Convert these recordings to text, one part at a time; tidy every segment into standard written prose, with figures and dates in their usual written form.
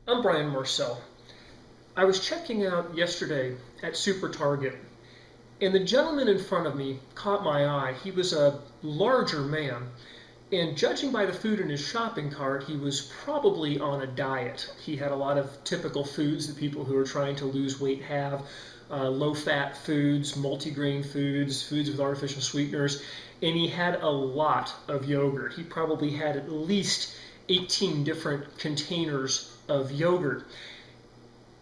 I'm Brian Marcel. I was checking out yesterday at Super Target, and the gentleman in front of me caught my eye. He was a larger man, and judging by the food in his shopping cart, he was probably on a diet. He had a lot of typical foods that people who are trying to lose weight have, low-fat foods, multigrain foods, foods with artificial sweeteners, and he had a lot of yogurt. He probably had at least 18 different containers of yogurt.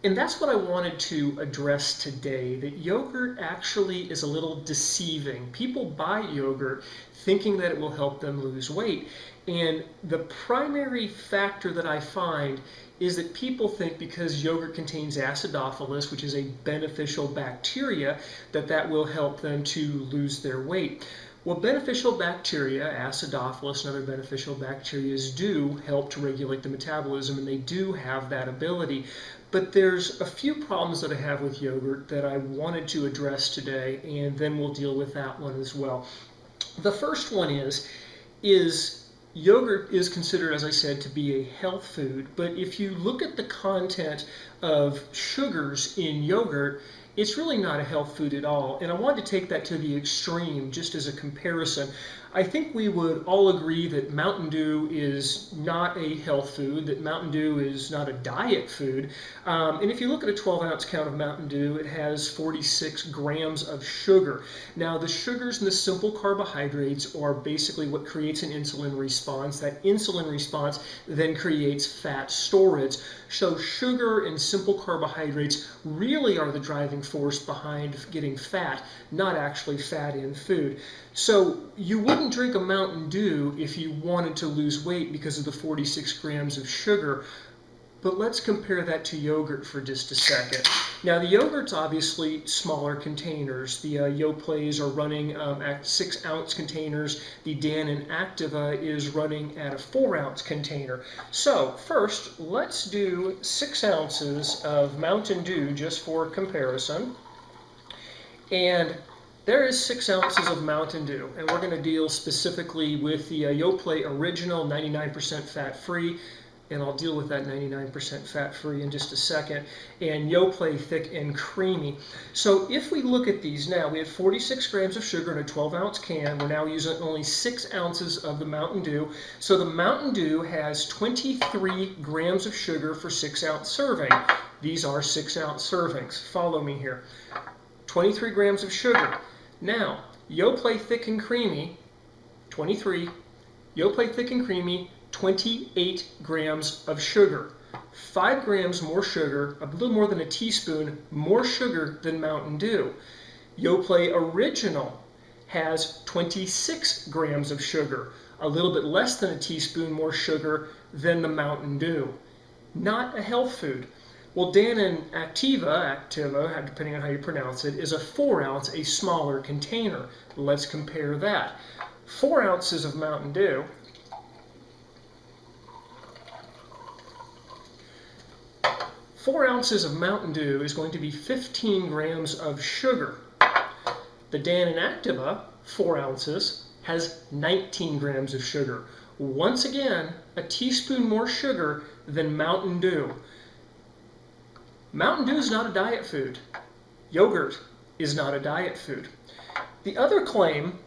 And that's what I wanted to address today, that yogurt actually is a little deceiving. People buy yogurt thinking that it will help them lose weight. And the primary factor that I find is that people think because yogurt contains acidophilus, which is a beneficial bacteria, that that will help them to lose their weight. Well, beneficial bacteria, acidophilus and other beneficial bacteria, do help to regulate the metabolism, and they do have that ability. But there's a few problems that I have with yogurt that I wanted to address today, and then we'll deal with that one as well. The first one is yogurt is considered, as I said, to be a health food, but if you look at the content of sugars in yogurt, it's really not a health food at all. And I wanted to take that to the extreme just as a comparison. I think we would all agree that Mountain Dew is not a health food, that Mountain Dew is not a diet food. And if you look at a 12-ounce count of Mountain Dew, it has 46 grams of sugar. Now, the sugars and the simple carbohydrates are basically what creates an insulin response. That insulin response then creates fat storage. So sugar and simple carbohydrates really are the driving force behind getting fat, not actually fat in food. So you wouldn't drink a Mountain Dew if you wanted to lose weight because of the 46 grams of sugar. But let's compare that to yogurt for just a second. Now, the yogurt's obviously smaller containers. The Yoplays are running at 6-ounce containers. The Dannon Activa is running at a 4-ounce container. So first, let's do 6 ounces of Mountain Dew just for comparison. And there is 6 ounces of Mountain Dew, and we're going to deal specifically with the Yoplait Original, 99% fat-free, and I'll deal with that 99% fat-free in just a second, and Yoplait Thick and Creamy. So if we look at these now, we had 46 grams of sugar in a 12-ounce can. We're now using only 6 ounces of the Mountain Dew. So the Mountain Dew has 23 grams of sugar for 6-ounce serving. These are 6-ounce servings. Follow me here. 23 grams of sugar. Now, Yoplait Thick and Creamy, 23. Yoplait Thick and Creamy, 28 grams of sugar. 5 grams more sugar, a little more than a teaspoon more sugar than Mountain Dew. Yoplait Original has 26 grams of sugar, a little bit less than a teaspoon more sugar than the Mountain Dew. Not a health food. Well, Dannon Activa, depending on how you pronounce it, is a 4-ounce, a smaller container. Let's compare that. 4 ounces of Mountain Dew. 4 ounces of Mountain Dew is going to be 15 grams of sugar. The Dannon Activa, 4 ounces, has 19 grams of sugar. Once again, a teaspoon more sugar than Mountain Dew. Mountain Dew is not a diet food. Yogurt is not a diet food. The other claim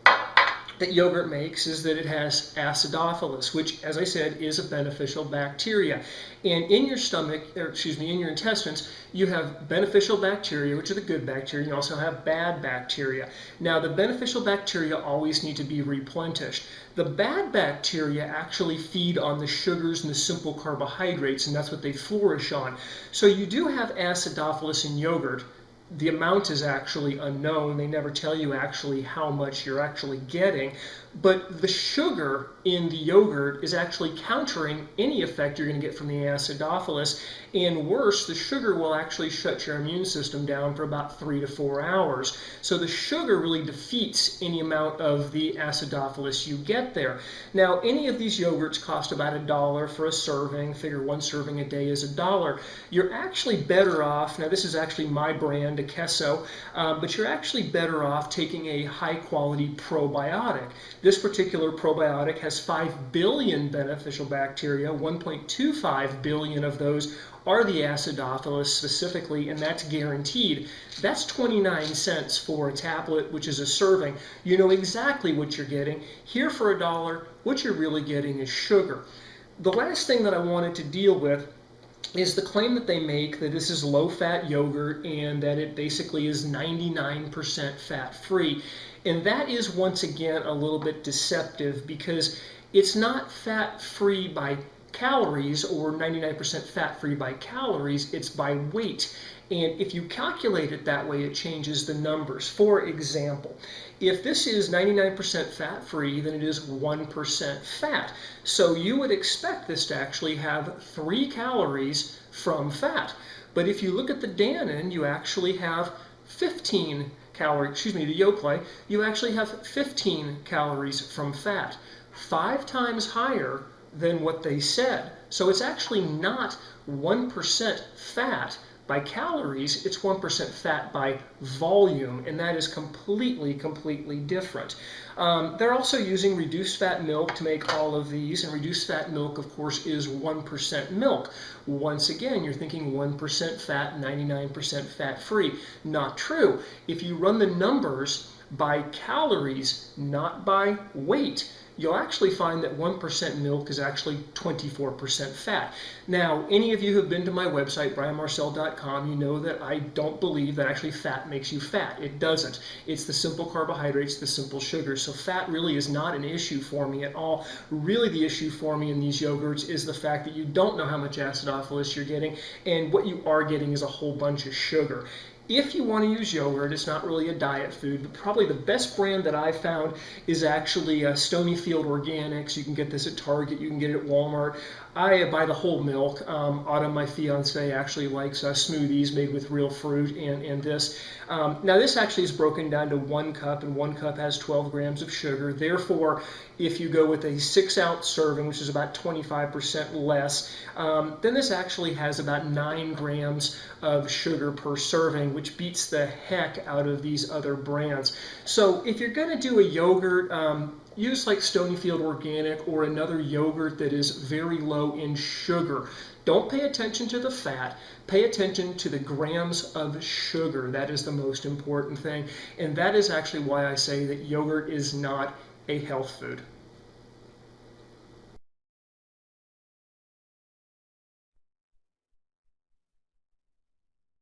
that yogurt makes is that it has acidophilus, which, as I said, is a beneficial bacteria. And in your stomach, in your intestines, you have beneficial bacteria, which are the good bacteria. You also have bad bacteria. Now, the beneficial bacteria always need to be replenished. The bad bacteria actually feed on the sugars and the simple carbohydrates, and that's what they flourish on. So you do have acidophilus in yogurt. The amount is actually unknown. They never tell you actually how much you're actually getting. But the sugar in the yogurt is actually countering any effect you're going to get from the acidophilus. And worse, the sugar will actually shut your immune system down for about 3 to 4 hours. So the sugar really defeats any amount of the acidophilus you get there. Now, any of these yogurts cost about $1 for a serving. Figure 1 serving a day is $1. You're actually better off, now this is actually my brand, Akeso, but you're actually better off taking a high-quality probiotic. This particular probiotic has 5 billion beneficial bacteria. 1.25 billion of those are the Acidophilus specifically, and that's guaranteed. That's 29 cents for a tablet, which is a serving. You know exactly what you're getting. Here for $1, what you're really getting is sugar. The last thing that I wanted to deal with is the claim that they make that this is low-fat yogurt and that it basically is 99% fat-free. And that is, once again, a little bit deceptive because it's not fat-free by calories or 99% fat-free by calories, it's by weight. And if you calculate it that way, it changes the numbers. For example, if this is 99% fat-free, then it is 1% fat. So you would expect this to actually have 3 calories from fat. But if you look at the Dannon, you actually have 15 calories, the Yoplait, you actually have 15 calories from fat. 5 times higher than what they said. So it's actually not 1% fat by calories, it's 1% fat by volume, and that is completely different. They're also using reduced fat milk to make all of these, and reduced fat milk, of course, is 1% milk. Once again, you're thinking 1% fat, 99% fat-free. Not true. If you run the numbers by calories, not by weight, you'll actually find that 1% milk is actually 24% fat. Now, any of you who have been to my website, brianmarcel.com, you know that I don't believe that actually fat makes you fat. It doesn't. It's the simple carbohydrates, the simple sugars. So fat really is not an issue for me at all. Really the issue for me in these yogurts is the fact that you don't know how much Acidophilus you're getting, and what you are getting is a whole bunch of sugar. If you want to use yogurt, it's not really a diet food, but probably the best brand that I found is actually Stonyfield Organics. You can get this at Target, you can get it at Walmart. I buy the whole milk. Autumn, my fiance, actually likes smoothies made with real fruit and this. Now this actually is broken down to 1 cup, and 1 cup has 12 grams of sugar. Therefore, if you go with a 6-ounce serving, which is about 25% less, then this actually has about 9 grams of sugar per serving, which beats the heck out of these other brands. So if you're going to do a yogurt, use like Stonyfield Organic or another yogurt that is very low in sugar. Don't pay attention to the fat. Pay attention to the grams of sugar. That is the most important thing. And that is actually why I say that yogurt is not a health food.